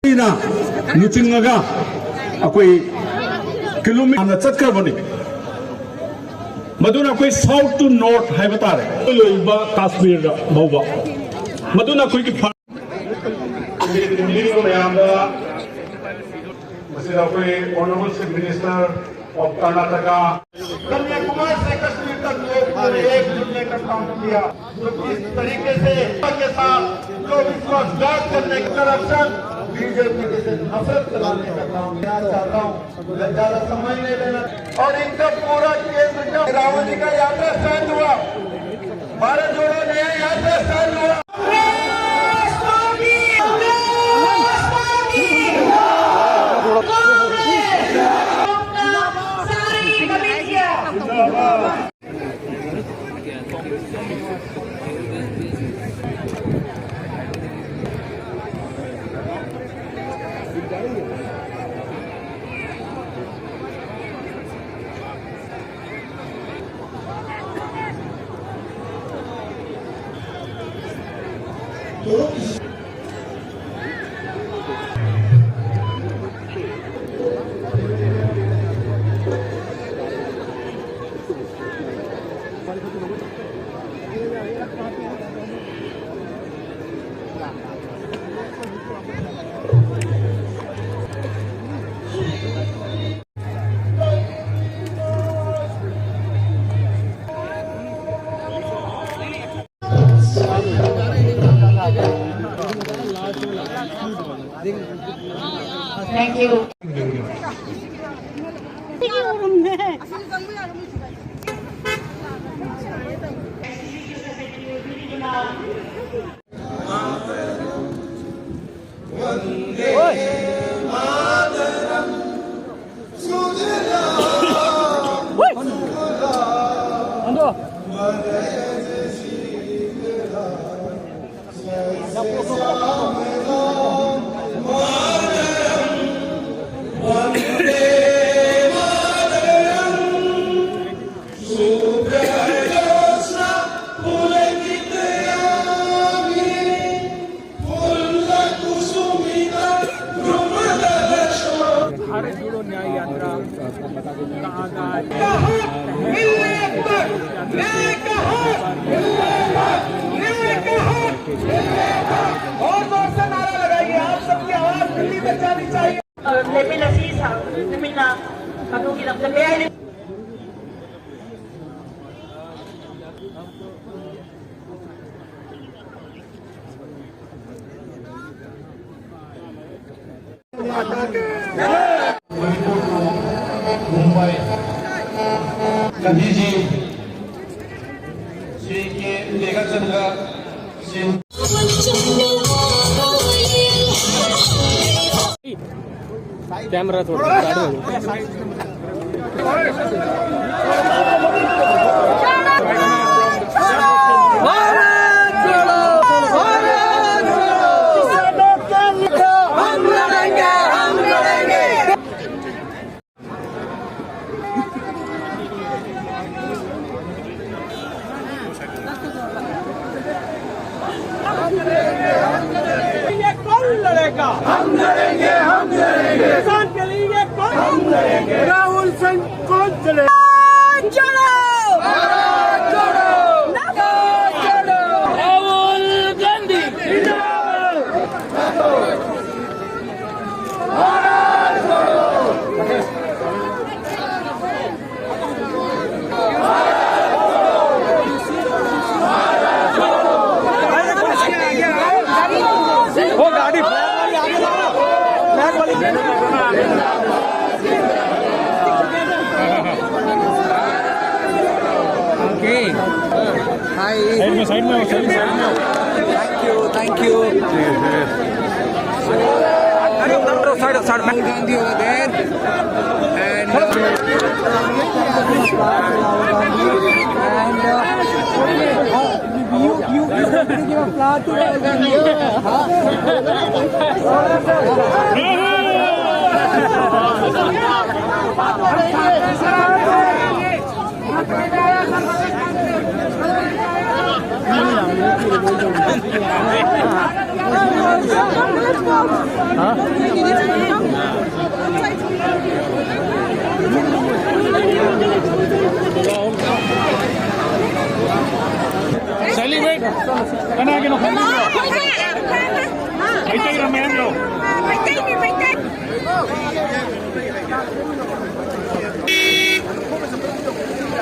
नुचिंगा अकोई kilometre चतक्रबनी मधुना कोई south to north है बता रहे लोइबा काश्मीर बौबा मधुना कोई की honourable chief minister of Karnataka Kanyakumari से कश्मीर तक लोग एक जुटने का काम किया जो किस तरीके से के साथ जो विश्वासघात करने की करप्शन बीजेपी से नफरत कराने का काम मैं चाहता हूँ ज्यादा समय नहीं लेना और इनका पूरा केंद्र का राहुल जी का यात्रा स्टार्ट हुआ भारत जोड़ो नया यात्रा स्टार्ट हुआ Thank you. Let me see some. Let me na. Katungin ang gabi. Mumbai कभी जी श्री के लेखक संघ कैमरा थोड़ा हम लड़ेंगे किसान के लिए हम लड़ेंगे राहुल सिंह कौन चले चलो राहुल गांधी वो गाड़ी Okay. Hi. Side में Thank you. Side. Rahul Gandhi over there. And you give a flower to Rahul Gandhi. Celebrate. Kana gino kami nyo. Ay tayo ramayan nyo. Hãy subscribe cho kênh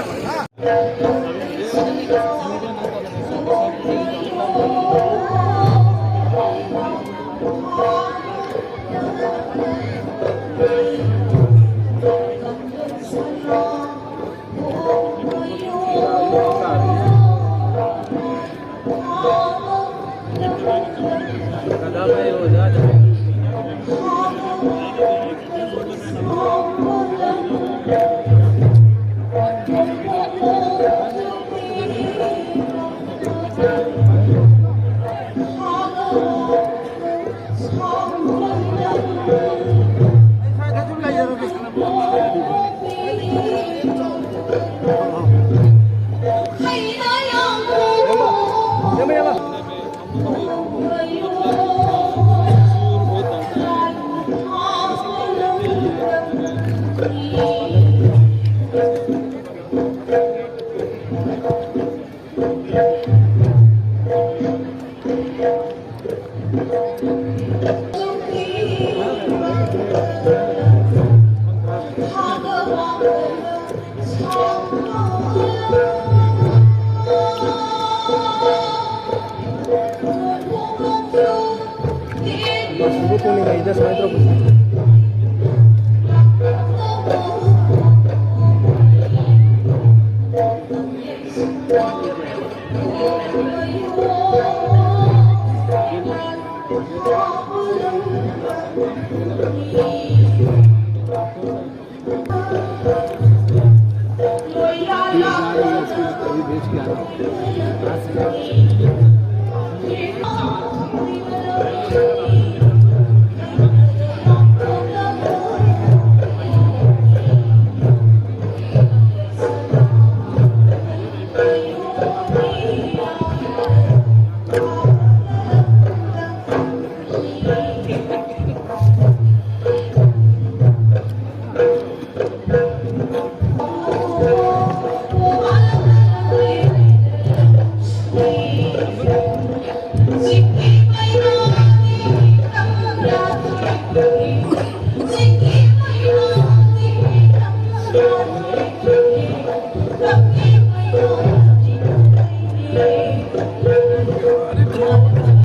Ghiền Mì Gõ để không bỏ lỡ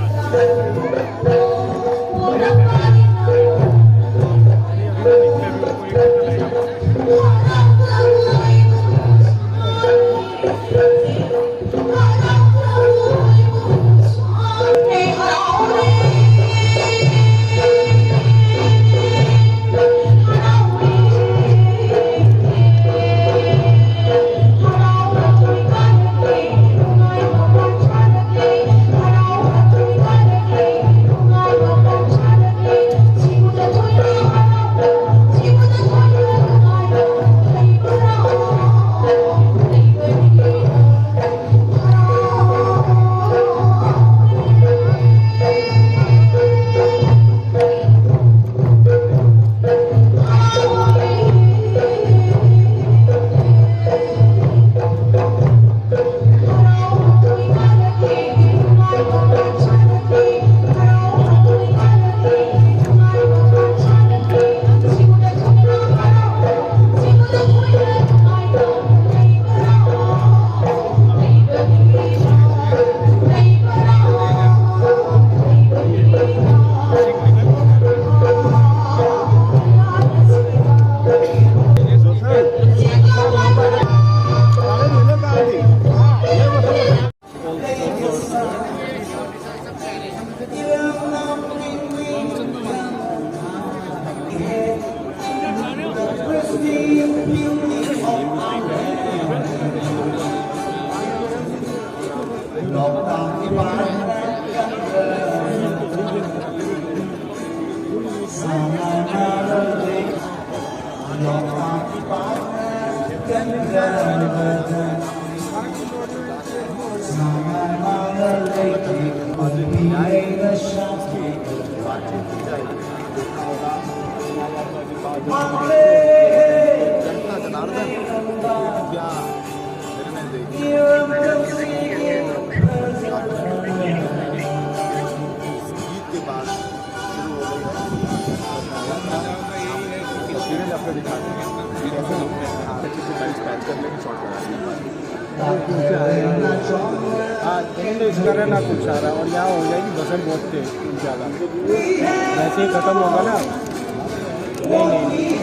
những video hấp dẫn. इसका रहना कुछ सारा और यहाँ हो जाएगी बसर बहुत तेज ज़्यादा, वैसे ही ख़त्म होगा ना। नहीं नहीं